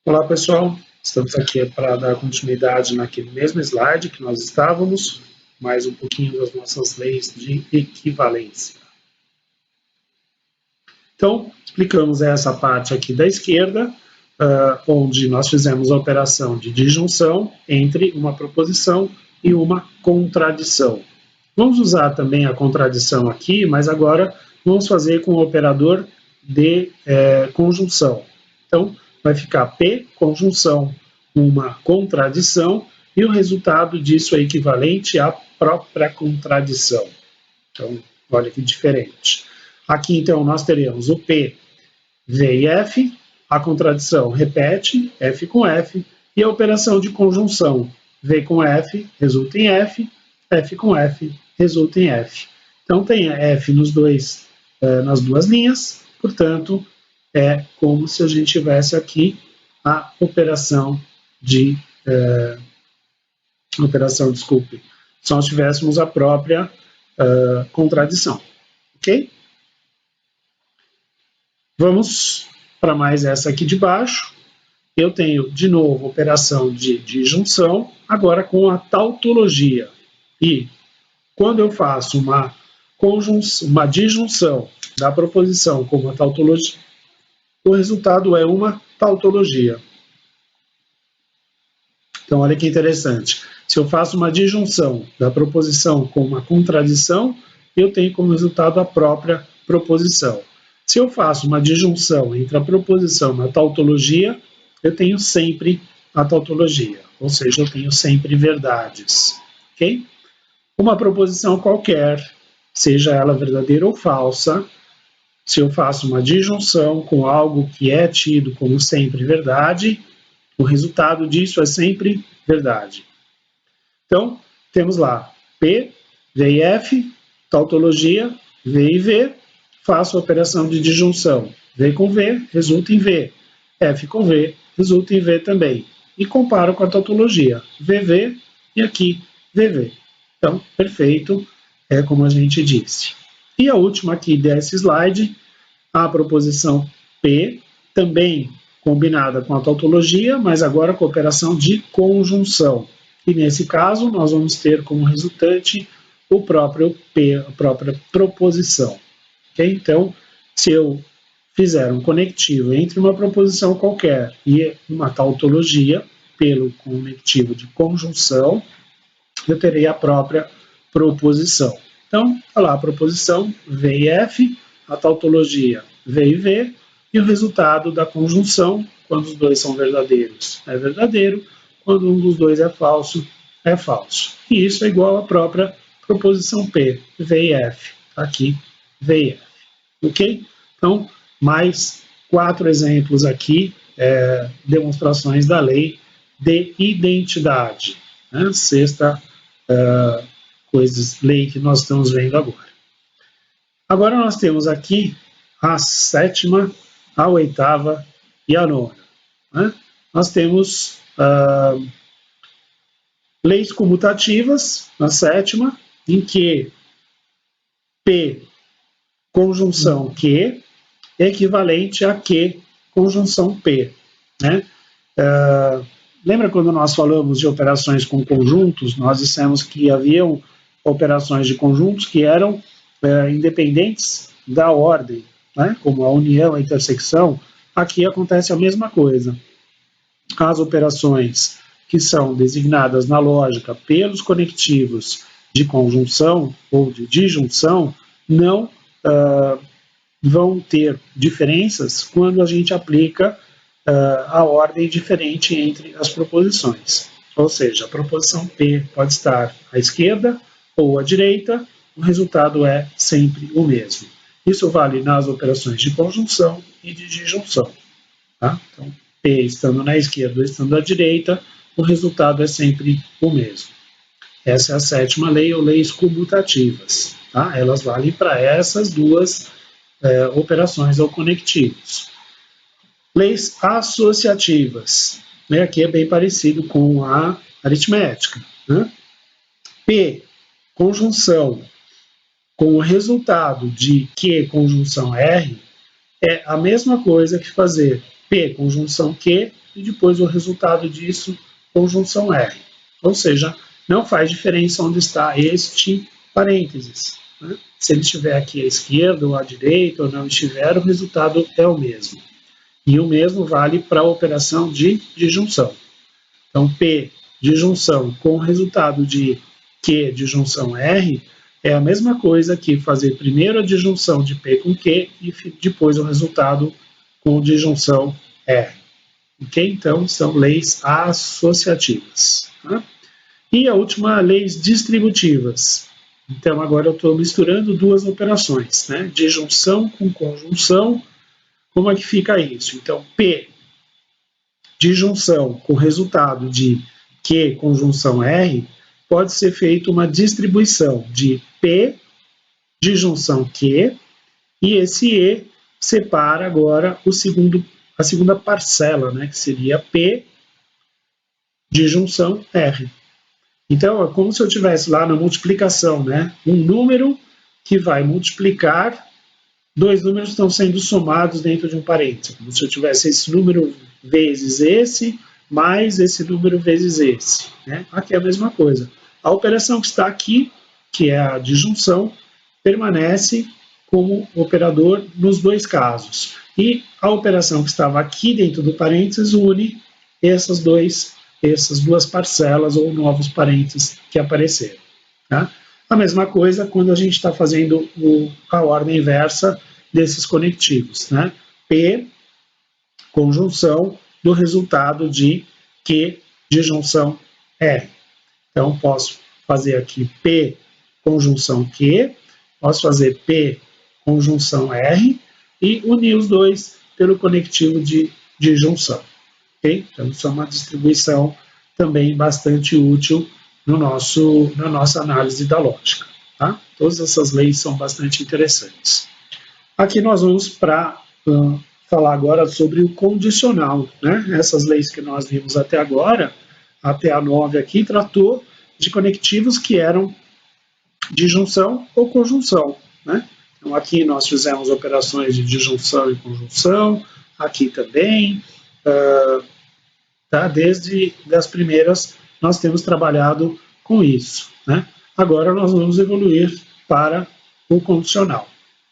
Olá pessoal, estamos aqui para dar continuidade naquele mesmo slide que nós estávamos, mais um pouquinho das nossas leis de equivalência. Então, explicamos essa parte aqui da esquerda, onde nós fizemos a operação de disjunção entre uma proposição e uma contradição. Vamos usar também a contradição aqui, mas agora vamos fazer com o operador de conjunção. Então, vai ficar P, conjunção, uma contradição, e o resultado disso é equivalente à própria contradição. Então, olha que diferente. Aqui, então, nós teremos o P, V e F, a contradição repete, F com F, e a operação de conjunção, V com F, resulta em F, F com F, resulta em F. Então, tem F nas duas linhas, portanto, é como se a gente tivesse aqui a operação se nós tivéssemos a própria contradição, ok? Vamos para mais essa aqui de baixo. Eu tenho, de novo, operação de disjunção, agora com a tautologia. E quando eu faço uma disjunção da proposição com uma tautologia, o resultado é uma tautologia. Então, olha que interessante. Se eu faço uma disjunção da proposição com uma contradição, eu tenho como resultado a própria proposição. Se eu faço uma disjunção entre a proposição e a tautologia, eu tenho sempre a tautologia, ou seja, eu tenho sempre verdades. Ok? Uma proposição qualquer, seja ela verdadeira ou falsa, se eu faço uma disjunção com algo que é tido como sempre verdade, o resultado disso é sempre verdade. Então, temos lá P, V e F, tautologia, V e V, faço a operação de disjunção. V com V, resulta em V. F com V, resulta em V também. E comparo com a tautologia. VV e aqui VV. Então, perfeito, é como a gente disse. E a última aqui desse slide, a proposição P, também combinada com a tautologia, mas agora com a operação de conjunção. E nesse caso, nós vamos ter como resultante o próprio P, a própria proposição. Okay? Então, se eu fizer um conectivo entre uma proposição qualquer e uma tautologia, pelo conectivo de conjunção, eu terei a própria proposição. Então, olha lá, a proposição V e F, a tautologia V e V, e o resultado da conjunção, quando os dois são verdadeiros, é verdadeiro, quando um dos dois é falso, é falso. E isso é igual à própria proposição P, V e F, aqui, V e F. Ok? Então, mais 4 exemplos aqui, demonstrações da lei de identidade. Né? Sexta lei que nós estamos vendo agora. Agora nós temos aqui a sétima, a oitava e a nona. Né? Nós temos leis comutativas, na sétima, em que P, conjunção Q, é equivalente a Q, conjunção P. Né? Lembra quando nós falamos de operações com conjuntos, nós dissemos que haviam operações de conjuntos que eram independentes da ordem, né? Como a união, a intersecção. Aqui acontece a mesma coisa. As operações que são designadas na lógica pelos conectivos de conjunção ou de disjunção não vão ter diferenças quando a gente aplica a ordem diferente entre as proposições. Ou seja, a proposição P pode estar à esquerda ou à direita, o resultado é sempre o mesmo. Isso vale nas operações de conjunção e de disjunção. Tá? Então, P estando na esquerda ou estando à direita, o resultado é sempre o mesmo. Essa é a sétima lei, ou leis comutativas. Tá? Elas valem para essas duas operações ou conectivos. Leis associativas. Né? Aqui é bem parecido com a aritmética. Né? P, conjunção, com o resultado de Q conjunção R, é a mesma coisa que fazer P conjunção Q e depois o resultado disso, conjunção R. Ou seja, não faz diferença onde está este parênteses, né? Se ele estiver aqui à esquerda ou à direita ou não estiver, o resultado é o mesmo. E o mesmo vale para a operação de disjunção. Então, P de junção com o resultado de Q de junção R é a mesma coisa que fazer primeiro a disjunção de P com Q e depois o resultado com disjunção R. Ok? Então, são leis associativas. Tá? E a última, leis distributivas. Então, agora eu estou misturando duas operações, né? Disjunção com conjunção. Como é que fica isso? Então, P de junção com resultado de Q conjunção R, pode ser feita uma distribuição de P de junção Q, e esse E separa agora a segunda parcela, né, que seria P de junção R. Então, é como se eu tivesse lá na multiplicação, né, um número que vai multiplicar, dois números estão sendo somados dentro de um parênteses, como se eu tivesse esse número vezes esse, mais esse número vezes esse. Né? Aqui é a mesma coisa. A operação que está aqui, que é a disjunção, permanece como operador nos dois casos. E a operação que estava aqui dentro do parênteses une essas duas parcelas ou novos parênteses que apareceram. Tá? A mesma coisa quando a gente está fazendo a ordem inversa desses conectivos. Né? P, conjunção do resultado de Q de junção R. Então, posso fazer aqui P conjunção Q, posso fazer P conjunção R e unir os dois pelo conectivo de junção. Okay? Então, isso é uma distribuição também bastante útil na nossa análise da lógica. Tá? Todas essas leis são bastante interessantes. Aqui nós vamos para falar agora sobre o condicional. Né? Essas leis que nós vimos até agora, até a 9 aqui, tratou de conectivos que eram disjunção ou conjunção. Né? Então aqui nós fizemos operações de disjunção e conjunção, aqui também, tá? Desde as primeiras nós temos trabalhado com isso. Né? Agora nós vamos evoluir para o condicional.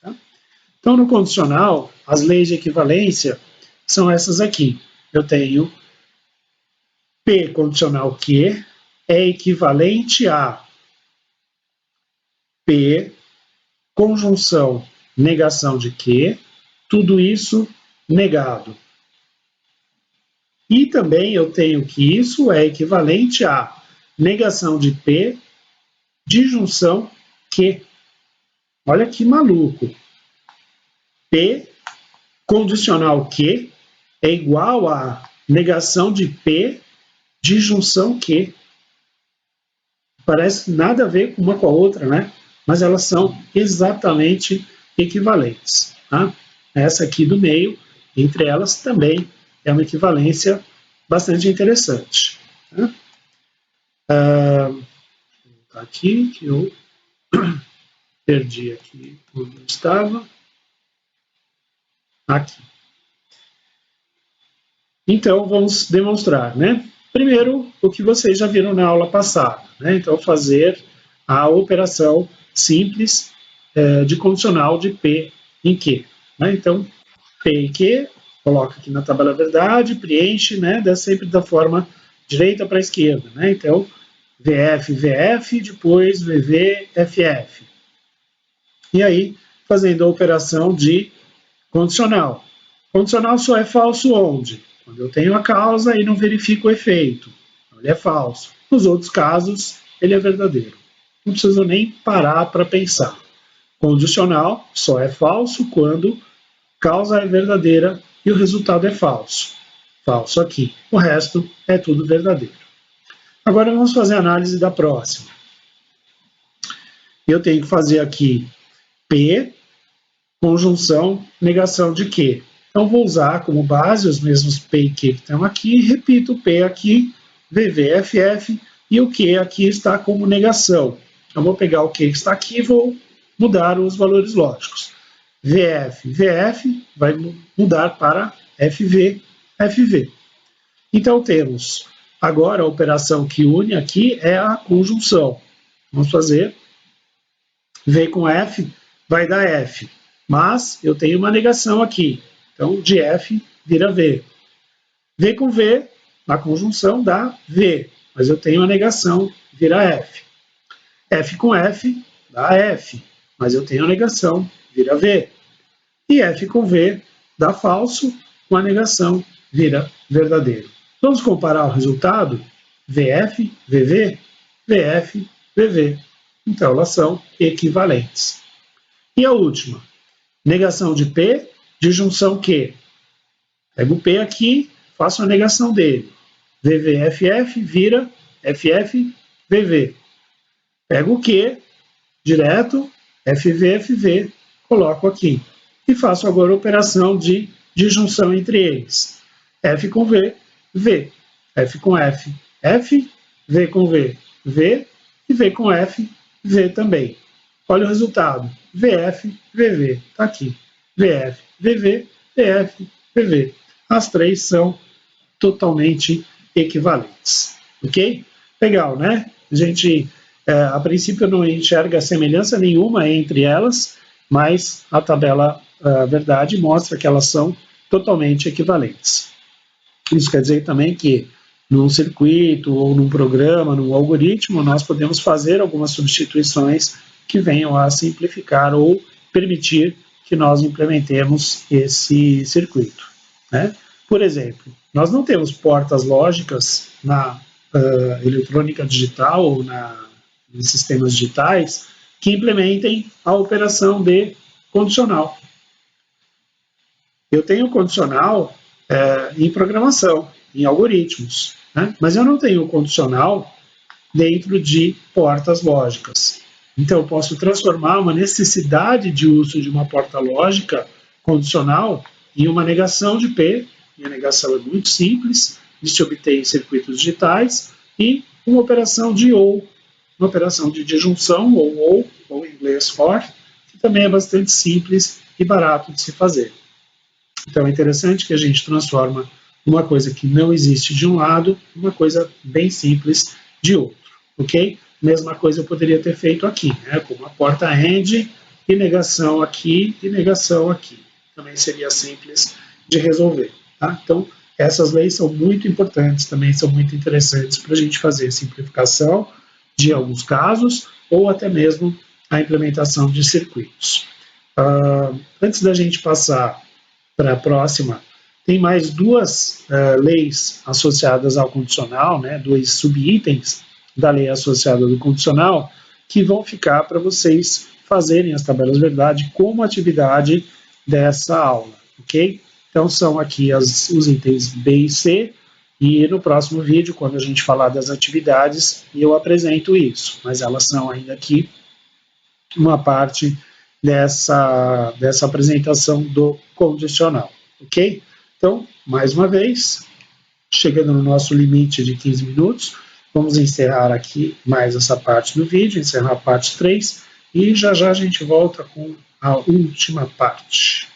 Tá? Então no condicional, as leis de equivalência são essas aqui. Eu tenho P condicional Q é equivalente a P conjunção negação de Q, tudo isso negado. E também eu tenho que isso é equivalente a negação de P, disjunção Q. Olha que maluco. P condicional Q é igual a negação de P, disjunção Q. Parece nada a ver uma com a outra, né? Mas elas são exatamente equivalentes. Tá? Essa aqui do meio, entre elas, também é uma equivalência bastante interessante. Tá? Vou voltar aqui, que eu perdi aqui onde eu estava. Aqui. Então, vamos demonstrar, né? Primeiro, o que vocês já viram na aula passada, né? Então, fazer a operação simples de condicional de P em Q. Né? Então, P em Q, coloca aqui na tabela verdade, preenche, né? Dá sempre da forma direita para a esquerda. Né? Então, VF, VF, depois VV, FF. E aí, fazendo a operação de condicional. Condicional só é falso onde? Quando eu tenho a causa e não verifico o efeito. Então, ele é falso. Nos outros casos, ele é verdadeiro. Não precisa nem parar para pensar. Condicional só é falso quando causa é verdadeira e o resultado é falso. Falso aqui. O resto é tudo verdadeiro. Agora vamos fazer a análise da próxima. Eu tenho que fazer aqui P, conjunção, negação de Q. Então vou usar como base os mesmos P e Q que estão aqui, repito o P aqui, VV, FF, e o Q aqui está como negação. Eu vou pegar o Q que está aqui e vou mudar os valores lógicos. VF, VF vai mudar para FV, FV. Então temos agora a operação que une aqui é a conjunção. Vamos fazer V com F vai dar F, mas eu tenho uma negação aqui, então de F vira V. V com V, na conjunção dá V, mas eu tenho a negação, vira F. F com F dá F, mas eu tenho a negação, vira V. E F com V dá falso, com a negação, vira verdadeiro. Vamos comparar o resultado? VF, VV, VF, VV. Então, elas são equivalentes. E a última? Negação de P, disjunção Q. Pego o P aqui, faço a negação dele. VVFF vira FF, VV. Pego o Q, direto, FVFV, coloco aqui. E faço agora a operação de disjunção entre eles. F com V, V. F com F, F. V com V, V. E V com F, V também. Olha o resultado. VF, VV. Está aqui. VF, VV, VF, VV. As três são totalmente equivalentes. Ok? Legal, né? A gente, a princípio, não enxerga semelhança nenhuma entre elas, mas a tabela verdade mostra que elas são totalmente equivalentes. Isso quer dizer também que num circuito ou num programa, num algoritmo, nós podemos fazer algumas substituições que venham a simplificar ou permitir que nós implementemos esse circuito, né? Por exemplo, nós não temos portas lógicas na eletrônica digital ou nos sistemas digitais que implementem a operação de condicional. Eu tenho condicional em programação, em algoritmos, né? Mas eu não tenho condicional dentro de portas lógicas. Então, eu posso transformar uma necessidade de uso de uma porta lógica condicional em uma negação de P, e a negação é muito simples, de se obter em circuitos digitais, e uma operação de OR, uma operação de disjunção, ou em inglês OR, que também é bastante simples e barato de se fazer. Então, é interessante que a gente transforma uma coisa que não existe de um lado, uma coisa bem simples de outro, ok? Mesma coisa eu poderia ter feito aqui, né? Com uma porta AND e negação aqui e negação aqui. Também seria simples de resolver, tá? Então, essas leis são muito importantes, também são muito interessantes para a gente fazer simplificação de alguns casos ou até mesmo a implementação de circuitos. Antes da gente passar para a próxima, tem mais duas leis associadas ao condicional, né, dois subitens da lei associada do condicional, que vão ficar para vocês fazerem as tabelas verdade como atividade dessa aula, ok? Então são aqui os itens B e C, e no próximo vídeo, quando a gente falar das atividades, eu apresento isso, mas elas são ainda aqui uma parte dessa apresentação do condicional, ok? Então, mais uma vez, chegando no nosso limite de 15 minutos, vamos encerrar aqui mais essa parte do vídeo, encerrar a parte 3, e já já a gente volta com a última parte.